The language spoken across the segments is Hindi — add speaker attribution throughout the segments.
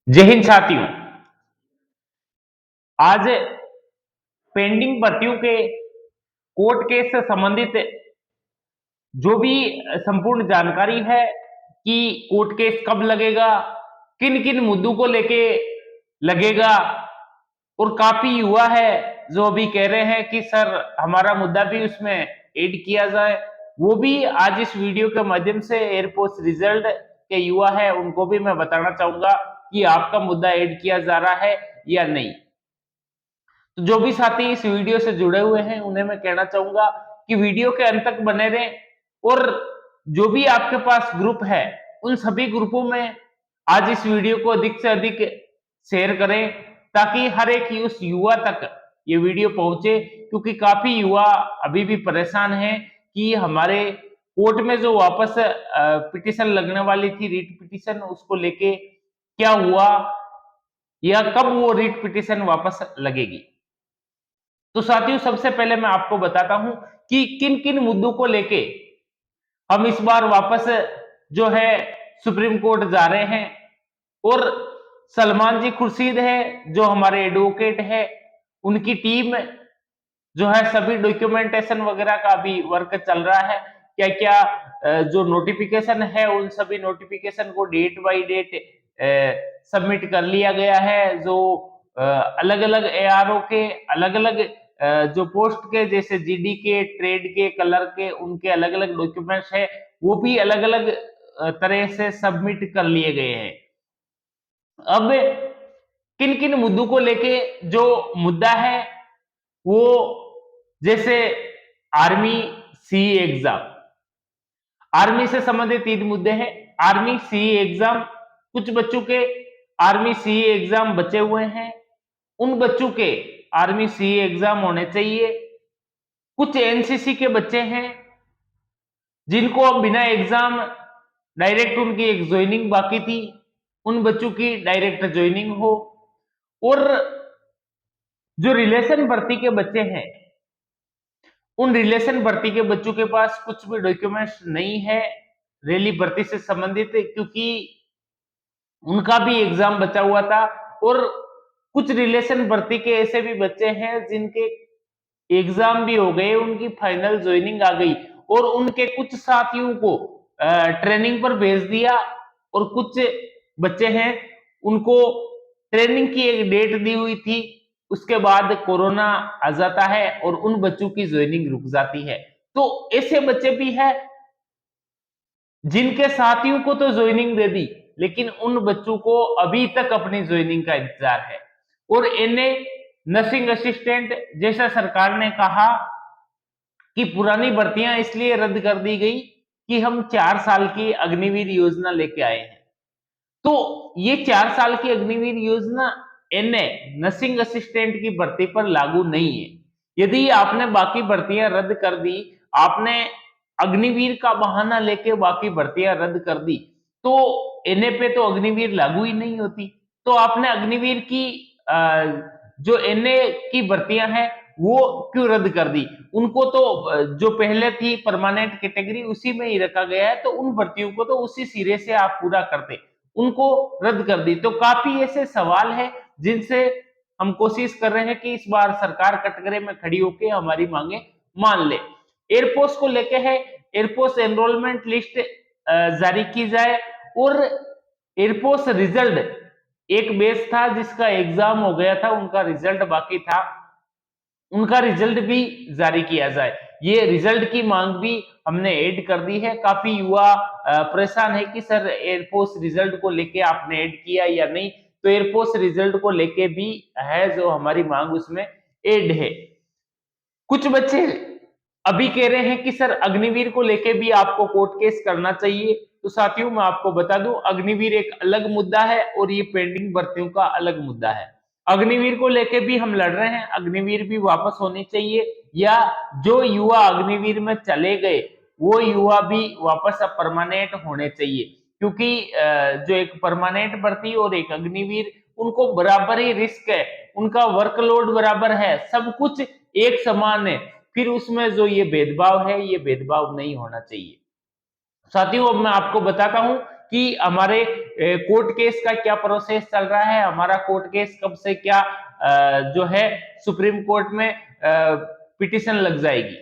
Speaker 1: जय हिंद साथियों। आज पेंडिंग भर्तियों के कोर्ट केस से संबंधित जो भी संपूर्ण जानकारी है कि कोर्ट केस कब लगेगा, किन किन मुद्दों को लेके लगेगा, और काफी युवा है जो अभी कह रहे हैं कि सर हमारा मुद्दा भी उसमें ऐड किया जाए, वो भी आज इस वीडियो के माध्यम से एयरपोर्ट रिजल्ट के युवा है उनको भी मैं बताना चाहूंगा कि आपका मुद्दा ऐड किया जा रहा है या नहीं। तो जो भी साथी इस वीडियो से जुड़े हुए हैं उन्हें मैं कहना चाहूंगा कि वीडियो के अंत तक बने रहें, और जो भी आपके पास ग्रुप है उन सभी ग्रुपों में आज इस वीडियो को अधिक से अधिक शेयर करें ताकि हर एक उस युवा तक ये वीडियो पहुंचे, क्योंकि काफी युवा अभी भी परेशान हैं कि हमारे कोर्ट में जो वापस पिटीशन लगने वाली थी, रीट पिटीशन, उसको लेके क्या हुआ या कब वो रीट पिटीशन वापस लगेगी। तो साथियों सबसे पहले मैं आपको बताता हूं कि किन किन मुद्दों को लेके हम इस बार वापस जो है सुप्रीम कोर्ट जा रहे हैं। और सलमान जी खुर्शीद है जो हमारे एडवोकेट है, उनकी टीम जो है सभी डॉक्यूमेंटेशन वगैरह का भी वर्क चल रहा है। क्या क्या जो नोटिफिकेशन है उन सभी नोटिफिकेशन को डेट बाय डेट सबमिट कर लिया गया है। जो अलग अलग एआरओ के अलग अलग जो पोस्ट के जैसे जीडी के, ट्रेड के, कलर के, उनके अलग अलग डॉक्यूमेंट्स है वो भी अलग अलग तरह से सबमिट कर लिए गए हैं। अब किन किन मुद्दों को लेके जो मुद्दा है वो, जैसे आर्मी सी एग्जाम, आर्मी से संबंधित 3 मुद्दे हैं। आर्मी सी एग्जाम, कुछ बच्चों के आर्मी सी एग्जाम बचे हुए हैं, उन बच्चों के आर्मी सी एग्जाम होने चाहिए। कुछ एनसीसी के बच्चे हैं जिनको अब बिना एग्जाम डायरेक्ट उनकी एक ज्वाइनिंग बाकी थी, उन बच्चों की डायरेक्ट ज्वाइनिंग हो। और जो रिलेशन भर्ती के बच्चे हैं उन रिलेशन भर्ती के बच्चों के पास कुछ भी डॉक्यूमेंट्स नहीं है रैली भर्ती से संबंधित, क्योंकि उनका भी एग्जाम बचा हुआ था। और कुछ रिलेशन भर्ती के ऐसे भी बच्चे हैं जिनके एग्जाम भी हो गए, उनकी फाइनल ज्वाइनिंग आ गई, और उनके कुछ साथियों को ट्रेनिंग पर भेज दिया, और कुछ बच्चे हैं उनको ट्रेनिंग की एक डेट दी हुई थी, उसके बाद कोरोना आ जाता है और उन बच्चों की ज्वाइनिंग रुक जाती है। तो ऐसे बच्चे भी हैं जिनके साथियों को तो ज्वाइनिंग दे दी, लेकिन उन बच्चों को अभी तक अपनी ज्वाइनिंग का इंतजार है। और एनए नर्सिंग असिस्टेंट, जैसा सरकार ने कहा कि पुरानी भर्तियां इसलिए रद्द कर दी गई कि हम 4 साल की अग्निवीर योजना लेके आए हैं। तो ये 4 साल की अग्निवीर योजना एनए नर्सिंग असिस्टेंट की भर्ती पर लागू नहीं है। यदि आपने बाकी भर्तियां रद्द कर दी, आपने अग्निवीर का बहाना लेके बाकी भर्तियां रद्द कर दी, तो एनए पे तो अग्निवीर लागू ही नहीं होती। तो आपने अग्निवीर की जो एनए की भर्तियां हैं वो क्यों रद्द कर दी? उनको तो जो पहले थी परमानेंट कैटेगरी उसी में ही रखा गया है, तो उन भर्तियों को तो उसी सिरे से आप पूरा करते, उनको रद्द कर दी। तो काफी ऐसे सवाल है जिनसे हम कोशिश कर रहे हैं कि इस बार सरकार कटघरे में खड़ी होकर हमारी मांगे मान ले। एयरपोर्ट को लेके है, एयरपोर्ट एनरोलमेंट लिस्ट जारी की जाए, और एयरपोर्ट रिजल्ट, एक बैच था जिसका एग्जाम हो गया था, उनका रिजल्ट बाकी था, उनका रिजल्ट भी जारी किया जाए। ये रिजल्ट की मांग भी हमने ऐड कर दी है। काफी युवा परेशान है कि सर एयरफोर्स रिजल्ट को लेके आपने ऐड किया या नहीं, तो एयरफोर्स रिजल्ट को लेके भी है जो हमारी मांग उसमें ऐड है। कुछ बच्चे अभी कह रहे हैं कि सर अग्निवीर को लेके भी आपको कोर्ट केस करना चाहिए। तो साथियों मैं आपको बता दूं, अग्निवीर एक अलग मुद्दा है और ये पेंडिंग भर्तियों का अलग मुद्दा है। अग्निवीर को लेके भी हम लड़ रहे हैं, अग्निवीर भी वापस होनी चाहिए, या जो युवा अग्निवीर में चले गए वो युवा भी वापस अब परमानेंट होने चाहिए, क्योंकि जो एक परमानेंट भर्ती और एक अग्निवीर, उनको बराबर ही रिस्क है, उनका वर्कलोड बराबर है, सब कुछ एक समान है। फिर उसमें जो ये भेदभाव है, ये भेदभाव नहीं होना चाहिए। साथियों अब मैं आपको बताता हूं कि हमारे कोर्ट केस का क्या प्रोसेस चल रहा है, हमारा कोर्ट केस कब से क्या जो है सुप्रीम कोर्ट में पिटिशन लग जाएगी।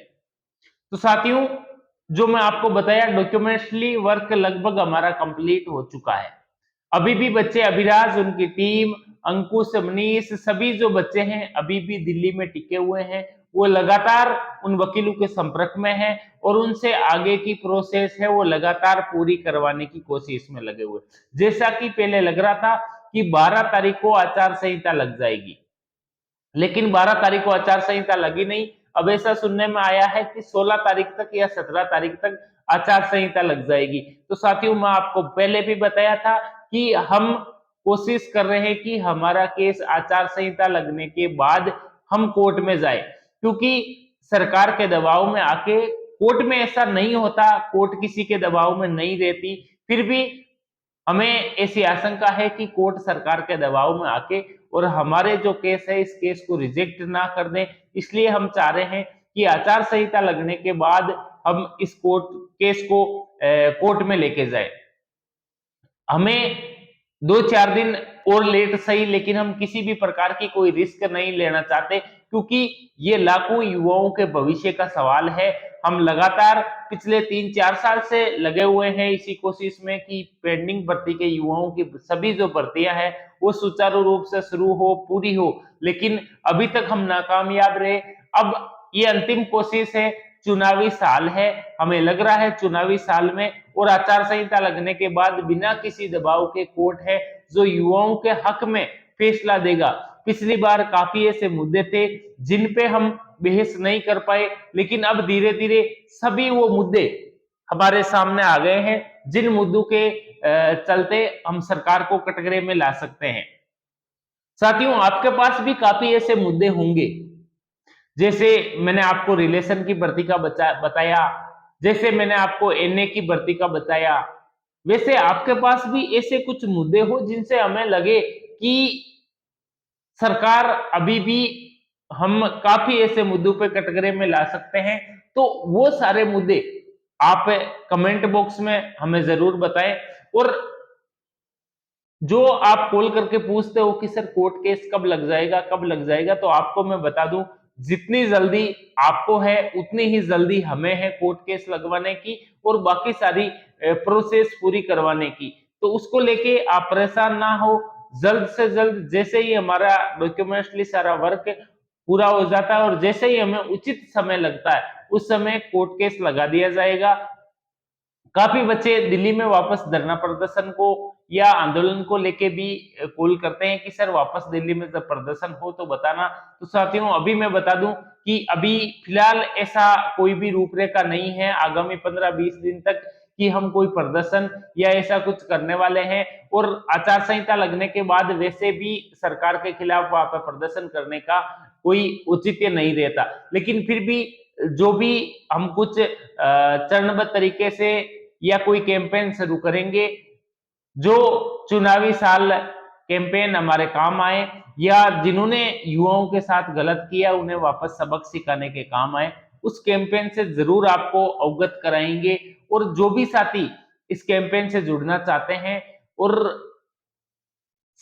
Speaker 1: तो साथियों, जो मैं आपको बताया, डॉक्यूमेंटली वर्क लगभग हमारा कंप्लीट हो चुका है। अभी भी बच्चे, अभिराज, उनकी टीम, अंकुश, मनीष, सभी जो बच्चे हैं अभी भी दिल्ली में टिके हुए हैं। वो लगातार उन वकीलों के संपर्क में हैं और उनसे आगे की प्रोसेस है वो लगातार पूरी करवाने की कोशिश में लगे हुए। जैसा कि पहले लग रहा था कि 12 तारीख को आचार संहिता लग जाएगी, लेकिन 12 तारीख को आचार संहिता लगी नहीं। अब ऐसा सुनने में आया है कि 16 तारीख तक या 17 तारीख तक आचार संहिता लग जाएगी। तो साथियों, मैं आपको पहले भी बताया था कि हम कोशिश कर रहे हैं कि हमारा केस आचार संहिता लगने के बाद हम कोर्ट में जाए, क्योंकि सरकार के दबाव में आके कोर्ट में ऐसा नहीं होता, कोर्ट किसी के दबाव में नहीं रहती, फिर भी हमें ऐसी आशंका है कि कोर्ट सरकार के दबाव में आके और हमारे जो केस है इस केस को रिजेक्ट ना कर दें। इसलिए हम चाह रहे हैं कि आचार संहिता लगने के बाद हम इस केस को कोर्ट में लेके जाए। हमें 2-4 दिन और लेट सही, लेकिन हम किसी भी प्रकार की कोई रिस्क नहीं लेना चाहते, क्योंकि ये लाखों युवाओं के भविष्य का सवाल है। हम लगातार पिछले 3-4 साल से लगे हुए हैं इसी कोशिश में कि पेंडिंग भर्ती के युवाओं की सभी जो भर्तियां हैं वो सुचारू रूप से शुरू हो, पूरी हो, लेकिन अभी तक हम नाकामयाब रहे। अब ये अंतिम कोशिश है, चुनावी साल है, हमें लग रहा है चुनावी साल में और आचार संहिता लगने के बाद बिना किसी दबाव के कोर्ट है जो युवाओं के हक में फैसला देगा। पिछली बार काफी ऐसे मुद्दे थे जिन पे हम बहस नहीं कर पाए, लेकिन अब धीरे धीरे सभी वो मुद्दे हमारे सामने आ गए हैं जिन मुद्दों के चलते हम सरकार को कटघरे में ला सकते हैं। साथियों, आपके पास भी काफी ऐसे मुद्दे होंगे, जैसे मैंने आपको रिलेशन की भर्ती का बताया, जैसे मैंने आपको एनए की भर्ती का बताया, वैसे आपके पास भी ऐसे कुछ मुद्दे हो जिनसे हमें लगे कि सरकार अभी भी हम काफी ऐसे मुद्दों पे कटघरे में ला सकते हैं, तो वो सारे मुद्दे आप कमेंट बॉक्स में हमें जरूर बताएं। और जो आप कॉल करके पूछते हो कि सर कोर्ट केस कब लग जाएगा, कब लग जाएगा, तो आपको मैं बता दूं, जितनी जल्दी आपको है उतनी ही जल्दी हमें है कोर्ट केस लगवाने की और बाकी सारी प्रोसेस पूरी करवाने की। तो उसको लेके आप परेशान ना हो, जल्द से जल्द जैसे ही हमारा डॉक्यूमेंटली सारा वर्क पूरा हो जाता है और जैसे ही हमें उचित समय लगता है उस समय कोर्ट केस लगा दिया जाएगा। काफी बच्चे दिल्ली में वापस धरना प्रदर्शन को या आंदोलन को लेके भी कॉल करते हैं कि सर वापस दिल्ली में जब प्रदर्शन हो तो बताना। तो साथियों, अभी मैं बता दूं कि अभी फिलहाल ऐसा कोई भी रूपरेखा नहीं है आगामी 15-20 दिन तक कि हम कोई प्रदर्शन या ऐसा कुछ करने वाले हैं। और आचार संहिता लगने के बाद वैसे भी सरकार के खिलाफ वहां पर प्रदर्शन करने का कोई औचित्य नहीं रहता, लेकिन फिर भी जो भी हम कुछ चरणबद्ध तरीके से या कोई कैंपेन शुरू करेंगे जो चुनावी साल कैंपेन हमारे काम आए, या जिन्होंने युवाओं के साथ गलत किया उन्हें वापस सबक सिखाने के काम आए, उस कैंपेन से जरूर आपको अवगत कराएंगे। और जो भी साथी इस कैंपेन से जुड़ना चाहते हैं और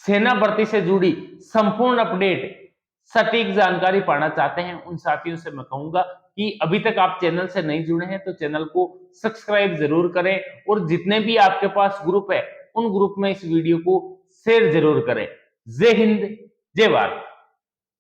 Speaker 1: सेना भर्ती से जुड़ी संपूर्ण अपडेट, सटीक जानकारी पाना चाहते हैं, उन साथियों से मैं कहूंगा कि अभी तक आप चैनल से नहीं जुड़े हैं तो चैनल को सब्सक्राइब जरूर करें और जितने भी आपके पास ग्रुप है उन ग्रुप में इस वीडियो को शेयर जरूर करें। जय हिंद, जय भारत।